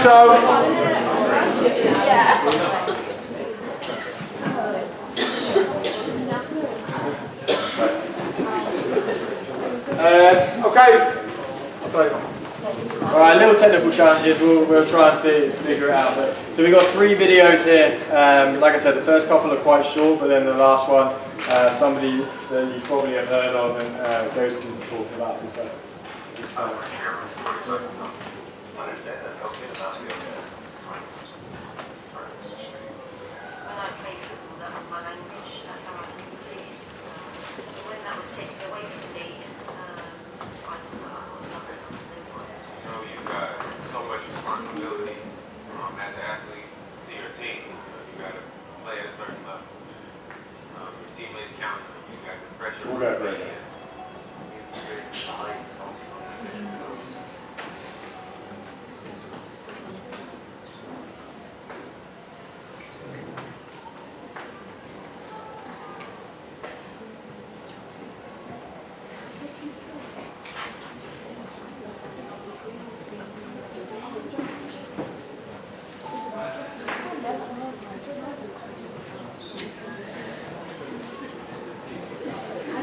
Okay. Alright, little technical challenges, we'll try and figure it out. So we've got 3 videos here. Like I said, the first couple are quite short, but then the last one, somebody that you probably have heard of and goes into talking about himself. Understand that's okay about you. When I played football, that was my language. That's how I communicated. When that was taken away from me, I just felt like I was nothing. You know, you've got so much responsibility as an athlete to your team. You got to play at a certain level. Your teammates count. You got the pressure. We'll go for it.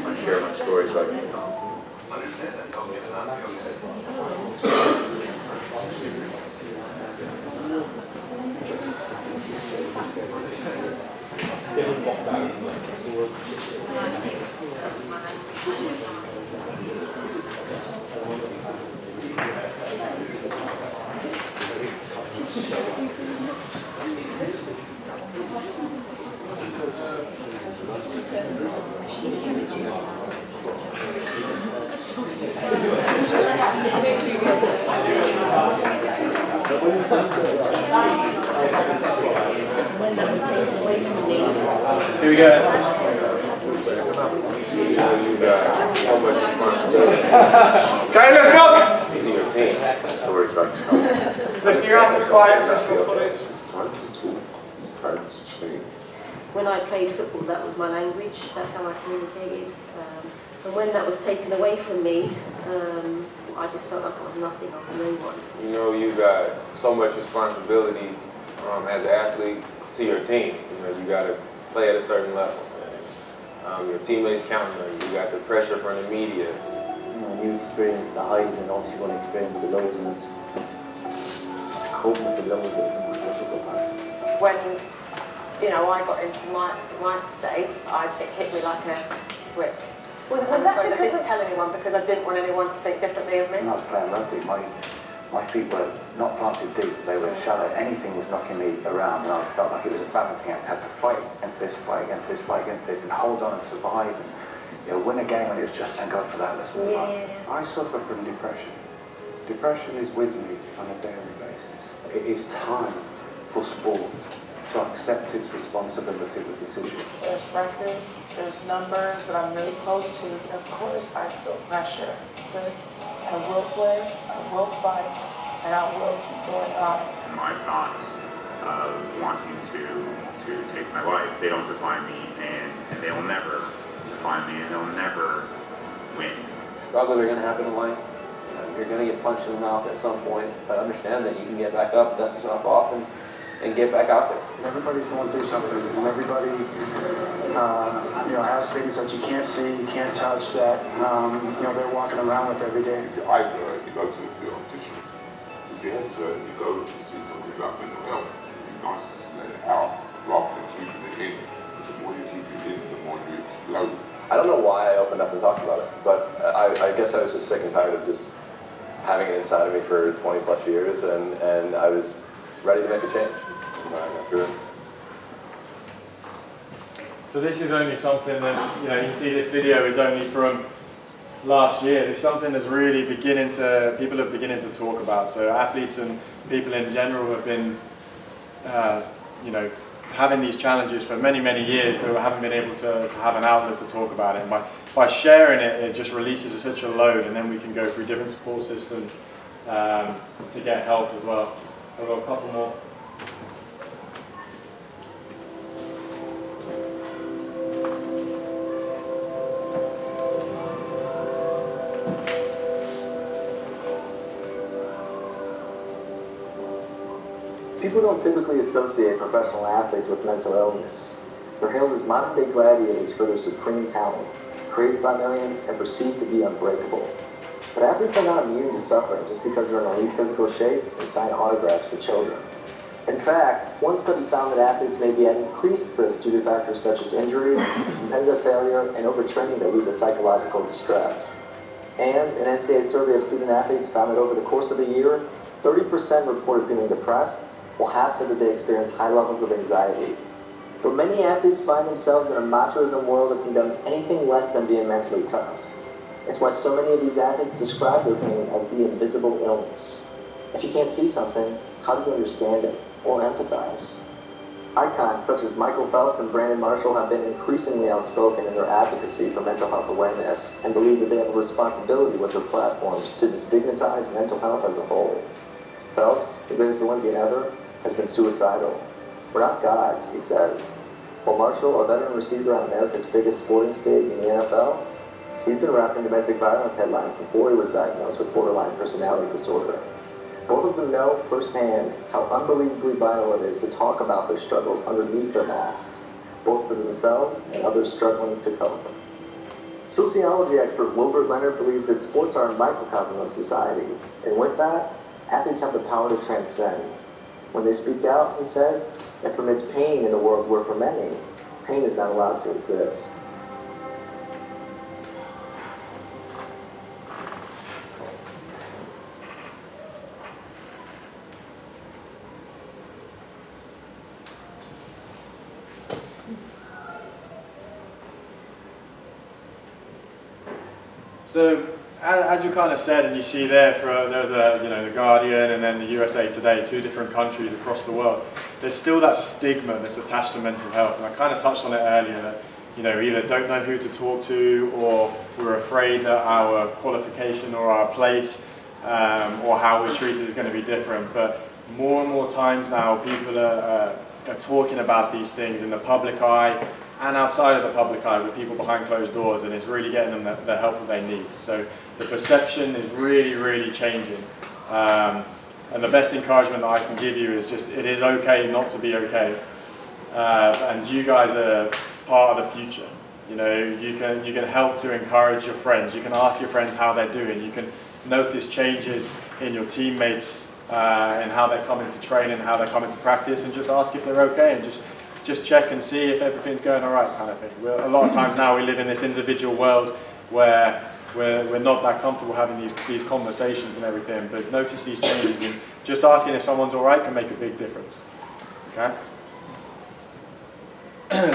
I share my story so I can understand that's okay to not be okay. Here we go. Okay, listen up! Listen, you have to be quiet. It's time to talk. It's time to change. When I played football, that was my language. That's how I communicated. And when that was taken away from me, I just felt like I was nothing. I was no one. You know, you got so much responsibility as an athlete to your team. You know, you got to play at a certain level. Your teammates count on you. You got the pressure from the media. You know, you experience the highs and obviously going to experience the lows, and it's coping with the lows that's the most difficult part. When, you know, I got into my state, it hit me like a brick. Was that because I didn't tell anyone because I didn't want anyone to think differently of me? When I was playing rugby, my feet were not planted deep, they were shallow. Anything was knocking me around and I felt like it was a balancing act. I had to fight against this, fight against this, fight against this, and hold on and survive and, you know, win a game, and it was just, thank God for that, let's move on. I suffer from depression. Depression is with me on a daily basis. It is time for sport to accept its responsibility with this issue. There's records, there's numbers that I'm really close to. Of course I feel pressure, but I will play, I will fight, and I will keep going on. My thoughts of wanting to take my life, they don't define me, and they'll never define me, and they'll never win. Struggles are going to happen in life. You're going to get punched in the mouth at some point, but understand that you can get back up, dust yourself off, and get back out there. Everybody's going through something, and everybody you know, has things that you can't see, you can't touch, that you know, they're walking around with every day. If your eyes hurt, you go to the optician. If your head's hurt, you go to see somebody about mental health. It's nice to let it out rather than keeping it in. Because the more you keep it in, the more you explode. I don't know why I opened up and talked about it, but I guess I was just sick and tired of just having it inside of me for 20 plus years, and I was ready to make a change. And I got through it. So this is only something that, you know, you can see this video is only from last year. It's something that's really people are beginning to talk about. So athletes and people in general have been, you know, having these challenges for many, many years, but haven't been able to have an outlet to talk about it. And by sharing it, it just releases such a load, and then we can go through different support systems to get help as well. I've got a couple more. People don't typically associate professional athletes with mental illness. They're hailed as modern-day gladiators for their supreme talent, praised by millions and perceived to be unbreakable. But athletes are not immune to suffering just because they're in elite physical shape and sign autographs for children. In fact, one study found that athletes may be at increased risk due to factors such as injuries, competitive failure, and overtraining that lead to psychological distress. And an NCAA survey of student athletes found that over the course of a year, 30% reported feeling depressed, while half said that they experienced high levels of anxiety. But many athletes find themselves in a machoism world that condemns anything less than being mentally tough. It's why so many of these athletes describe their pain as the invisible illness. If you can't see something, how do you understand it or empathize? Icons such as Michael Phelps and Brandon Marshall have been increasingly outspoken in their advocacy for mental health awareness and believe that they have a responsibility with their platforms to destigmatize mental health as a whole. Phelps, the greatest Olympian ever, has been suicidal. "We're not gods," he says. While Marshall, a veteran receiver on America's biggest sporting stage in the NFL, he's been wrapped in domestic violence headlines before he was diagnosed with borderline personality disorder. Both of them know firsthand how unbelievably vital it is to talk about their struggles underneath their masks, both for themselves and others struggling to cope. Sociology expert Wilbert Leonard believes that sports are a microcosm of society, and with that, athletes have the power to transcend. When they speak out, he says, it permits pain in a world where for many, pain is not allowed to exist. So, as you kind of said, and you see there, there's the Guardian and then the USA Today, two different countries across the world. There's still that stigma that's attached to mental health, and I kind of touched on it earlier that either don't know who to talk to, or we're afraid that our qualification or our place or how we're treated is going to be different. But more and more times now, people are talking about these things in the public eye and outside of the public eye with people behind closed doors, and it's really getting them the help that they need. So the perception is really, really changing. And the best encouragement that I can give you is just, it is okay not to be okay. And you guys are part of the future. You can help to encourage your friends. You can ask your friends how they're doing. You can notice changes in your teammates and how they come into training, how they come into practice, and just ask if they're okay, and just check and see if everything's going all right, kind of thing. A lot of times now we live in this individual world where we're not that comfortable having these conversations and everything, but notice these changes, and just asking if someone's all right can make a big difference. Okay?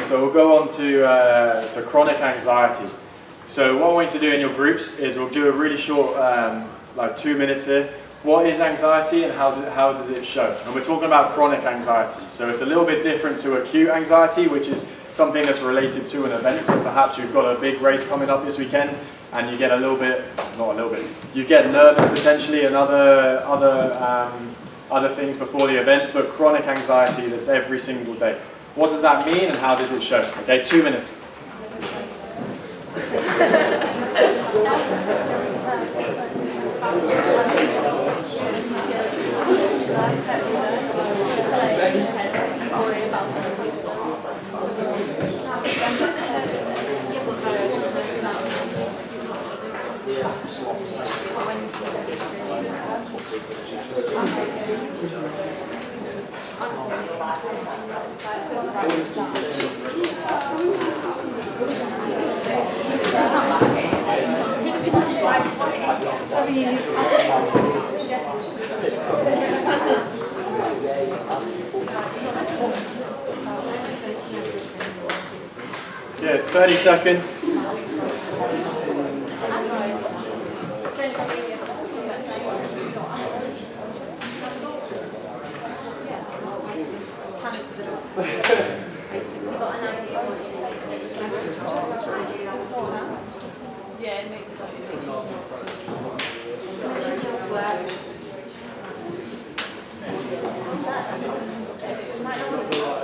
So we'll go on to chronic anxiety. So what I want you to do in your groups is we'll do a really short, like 2 minutes here. What is anxiety and how does it show? And we're talking about chronic anxiety. So it's a little bit different to acute anxiety, which is something that's related to an event. So perhaps you've got a big race coming up this weekend and you get you get nervous potentially and other things before the event, but chronic anxiety that's every single day. What does that mean and how does it show? Okay, 2 minutes. Yeah, 30 seconds.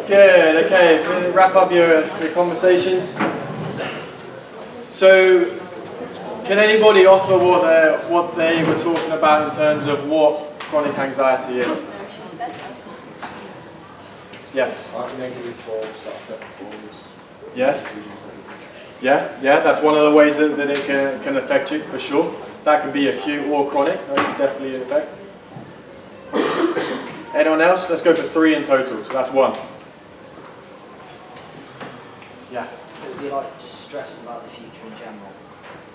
Good, okay, wrap up your conversations. So, can anybody offer what they were talking about in terms of what chronic anxiety is? Yes. Aren't negative thoughts that affect performance? Yeah. Yeah, that's one of the ways that it can affect you, for sure. That can be acute or chronic, that can definitely affect. Anyone else? Let's go for 3 in total, so that's 1. Yeah. It'd be like just stressing about the future in general.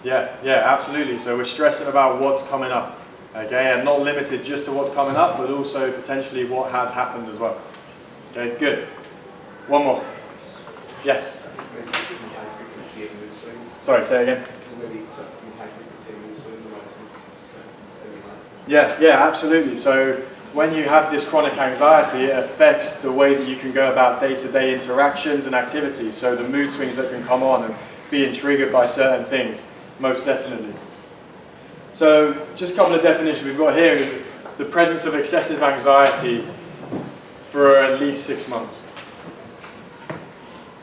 Yeah, absolutely. So we're stressing about what's coming up, okay, and not limited just to what's coming up, but also potentially what has happened as well. Okay, good. 1 more. Yes. Sorry, say again. Yeah, absolutely. So when you have this chronic anxiety, it affects the way that you can go about day-to-day interactions and activities. So the mood swings that can come on and being triggered by certain things, most definitely. So just a couple of definitions we've got here is the presence of excessive anxiety for at least 6 months.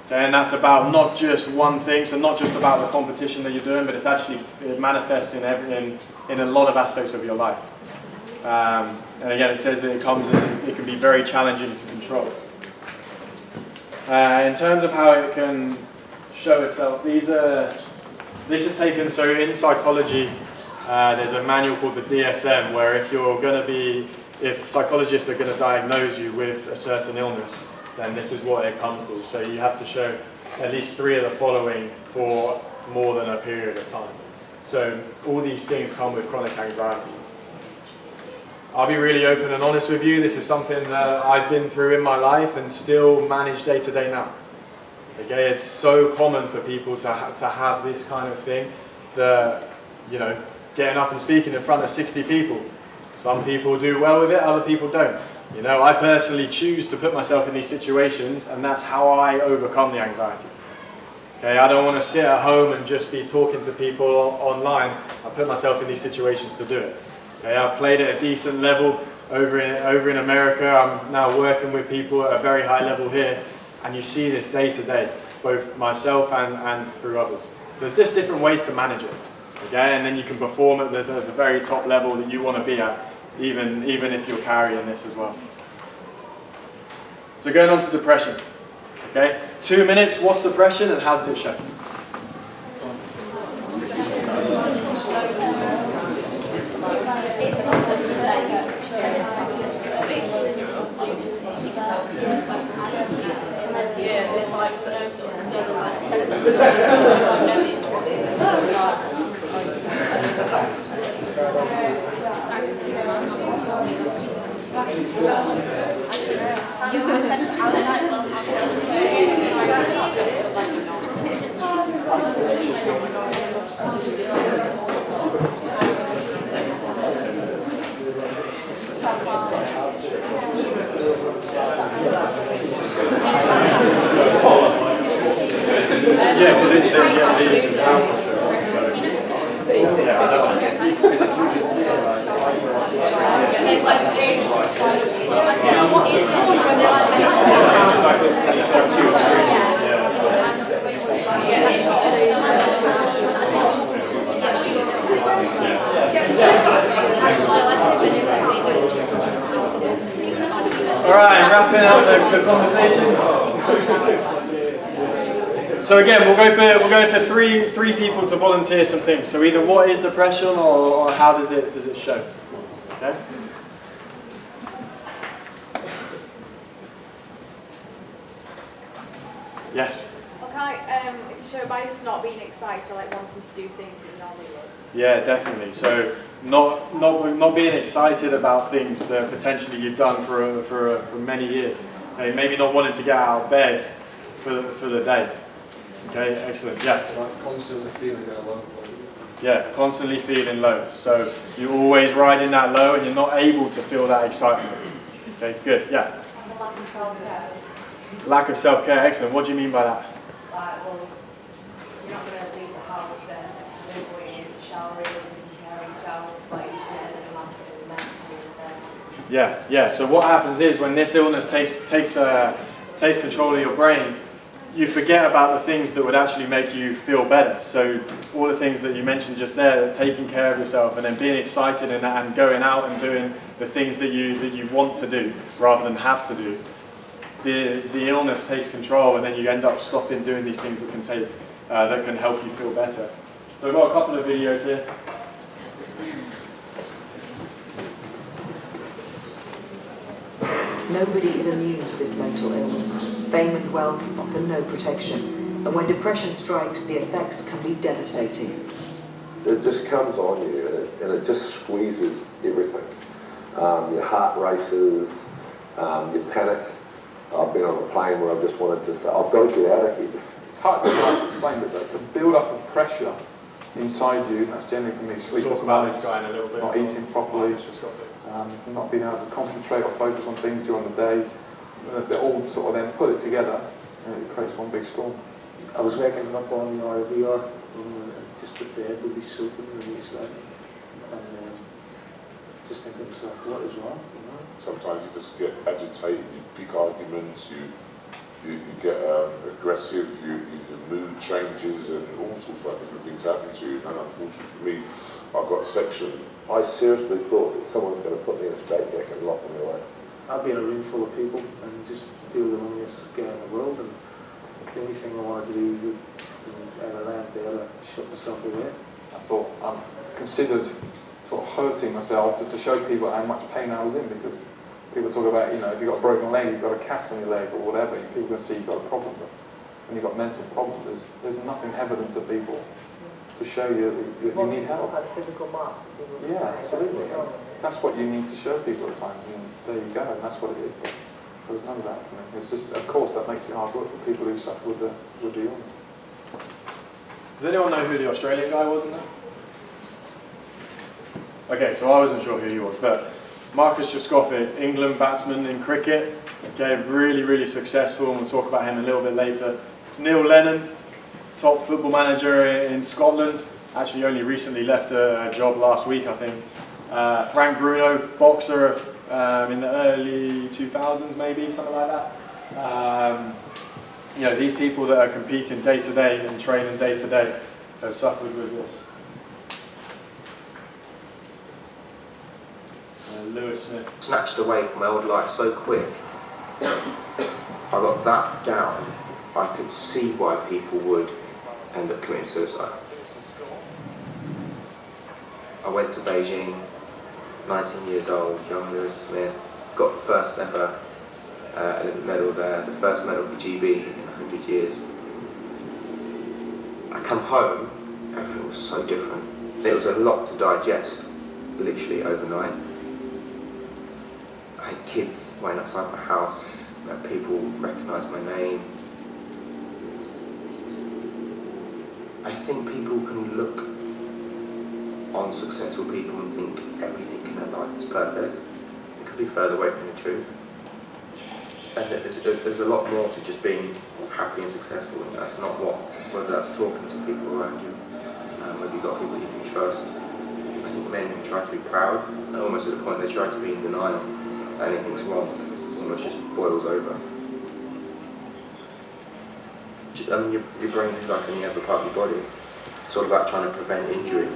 Okay, and that's about not just one thing, so not just about the competition that you're doing, but it manifests in a lot of aspects of your life. And again, it says that it can be very challenging to control. In terms of how it can show itself, this is taken, so in psychology, there's a manual called the DSM, where if psychologists are going to diagnose you with a certain illness, then this is what it comes to. So you have to show at least 3 of the following for more than a period of time. So all these things come with chronic anxiety. I'll be really open and honest with you. This is something that I've been through in my life and still manage day to day now. Okay, it's so common for people to have this kind of thing, that, you know, getting up and speaking in front of 60 people. Some people do well with it, other people don't. You know, I personally choose to put myself in these situations, and that's how I overcome the anxiety. Okay, I don't want to sit at home and just be talking to people online. I put myself in these situations to do it. Okay, I've played at a decent level over in America. I'm now working with people at a very high level here, and you see this day to day, both myself and through others. So there's just different ways to manage it. Okay, and then you can perform at the very top level that you want to be at, even if you're carrying this as well. So going on to depression. Okay, 2 minutes, what's depression and how does it show? Yeah, because it's Alright, wrapping up the conversations. So again, we'll go for three people to volunteer some things. So either what is depression or how does it show? Okay. Yes. Okay, if you show by just not being excited, like wanting to do things that you normally would. Yeah, definitely. So not being excited about things that potentially you've done for many years. Okay, maybe not wanting to get out of bed for the day. Okay, excellent. Yeah. Like constantly feeling low. Yeah, constantly feeling low. So you're always riding that low and you're not able to feel that excitement. Okay, good. Yeah. Lack of self-care. Lack of self-care. Excellent. What do you mean by that? Like, well, you're not going to leave the house and going showering, taking care of yourself, but you're Yeah. So what happens is when this illness takes control of your brain, you forget about the things that would actually make you feel better. So all the things that you mentioned just there, taking care of yourself and then being excited in that and going out and doing the things that you want to do rather than have to do. the illness takes control, and then you end up stopping doing these things that can help you feel better. So I've got a couple of videos here. Nobody is immune to this mental illness. Fame and wealth offer no protection, and when depression strikes, the effects can be devastating. It just comes on you, and it just squeezes everything. Your heart races, you panic. I've been on a plane where I've just wanted to say, I've got to get out of here. It's hard to explain, but the build-up of pressure inside you, that's generally for me, sleepless nights, not eating properly, not being able to concentrate or focus on things during the day, they all sort of then put it together, and it creates one big storm. I was waking up on the RVR, just the bed would be soaking, would be sweating, and just thinking to myself, what is wrong? You know? Sometimes you just get agitated, you pick arguments, you get aggressive, your mood changes, and all sorts of different things happen to you. And unfortunately for me, I got sectioned. I seriously thought that someone's going to put me in a straight deck and lock me away. I'd be in a room full of people and just feel the loneliest guy in the world, and the only thing I wanted to do was either lay in bed or shut myself away. I thought I considered sort of hurting myself to show people how much pain I was in, because people talk about, you know, if you've got a broken leg, you've got a cast on your leg or whatever, people can see you've got a problem. But when you've got mental problems, there's nothing evident to people to show you that you need help. Had a physical mark. Yeah, absolutely. That's what you need to show people at times, and there you go, and that's what it is. But there was none of that for me. It's just, of course, that makes it hard work for people who suffer with the illness. Does anyone know who the Australian guy was in that? Okay, so I wasn't sure who he was, but Marcus Trescothick, England batsman in cricket, okay, really, really successful, and we'll talk about him a little bit later. Neil Lennon, top football manager in Scotland, actually only recently left a job last week, I think. Frank Bruno, boxer in the early 2000s maybe, something like that. You know, these people that are competing day to day and training day to day have suffered with this. Lewis Smith. Snatched away from my old life so quick. I got that down. I could see why people would end up committing suicide. I went to Beijing, 19 years old, young Lewis Smith, got the first ever Olympic medal there, the first medal for GB in 100 years. I come home, everything was so different. It was a lot to digest, literally overnight. I had kids waiting outside my house, people recognised my name. I think people can look on successful people and think everything in their life is perfect. It could be further away from the truth. And there's a lot more to just being happy and successful. And that's not whether that's talking to people around you, whether you've got people you can trust. I think men can try to be proud, and almost at the point they try to be in denial. Anything's wrong, it almost just boils over. I mean, your brain is like any other part of your body. It's all about trying to prevent injury.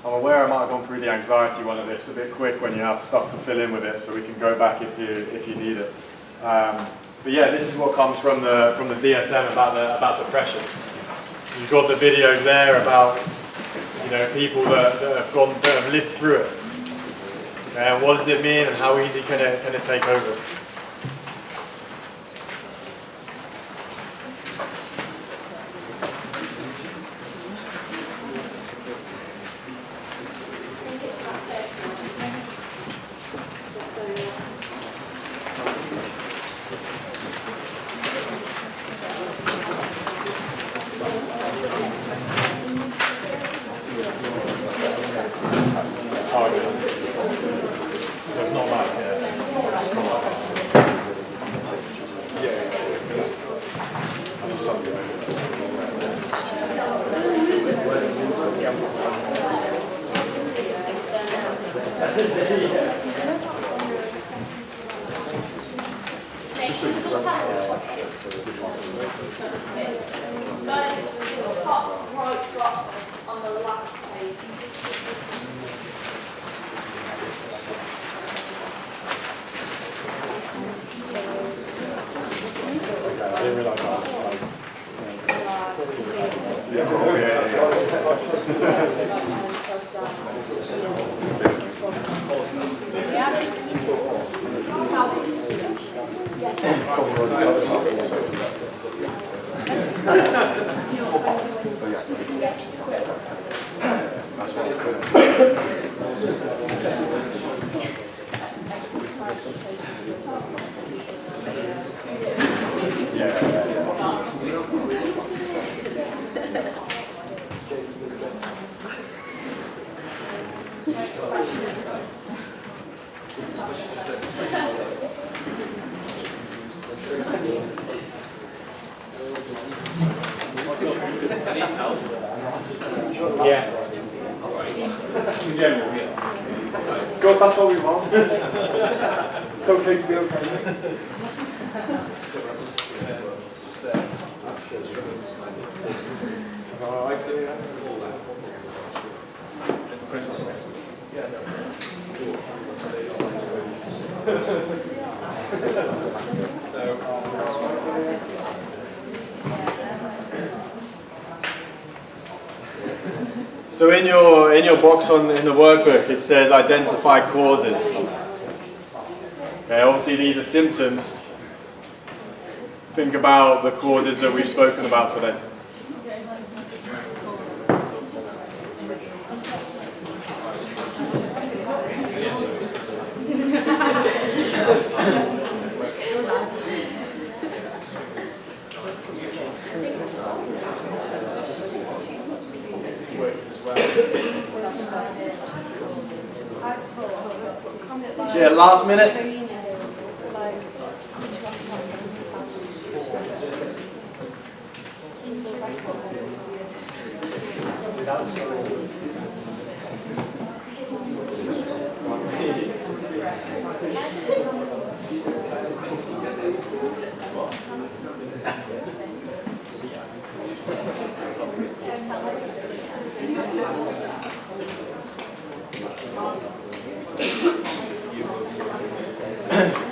I'm aware I might have gone through the anxiety one of this a bit quick when you have stuff to fill in with it, so we can go back if you need it. But yeah, this is what comes from the DSM about depression. You've got the videos there about, you know, people that have lived through it. And what does it mean, and how easy can it take over? So it's not like, it's not like that. Just so you top right drop on the last page. I didn't realise I was yeah. In general, yeah. God, that's what we want. It's okay to be okay. So in your box in the workbook it says identify causes. Okay, obviously these are symptoms. Think about the causes that we've spoken about today. Yeah, last minute.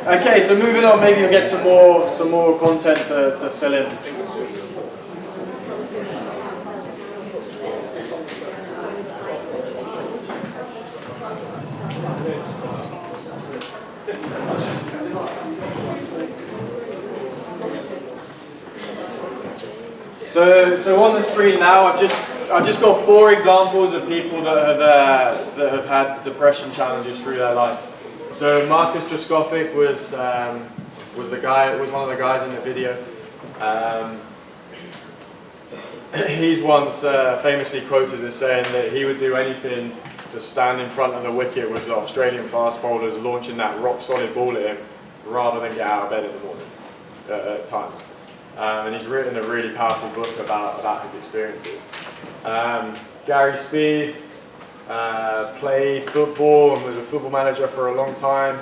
Okay, so moving on, maybe you'll get some more content to fill in. So on the screen now, I've just got 4 examples of people that have had depression challenges through their life. So Marcus Droskovic was one of the guys in the video. He's once famously quoted as saying that he would do anything to stand in front of the wicket with the Australian fast bowlers launching that rock solid ball at him rather than get out of bed in the morning at times. And he's written a really powerful book about his experiences. Gary Speed played football and was a football manager for a long time.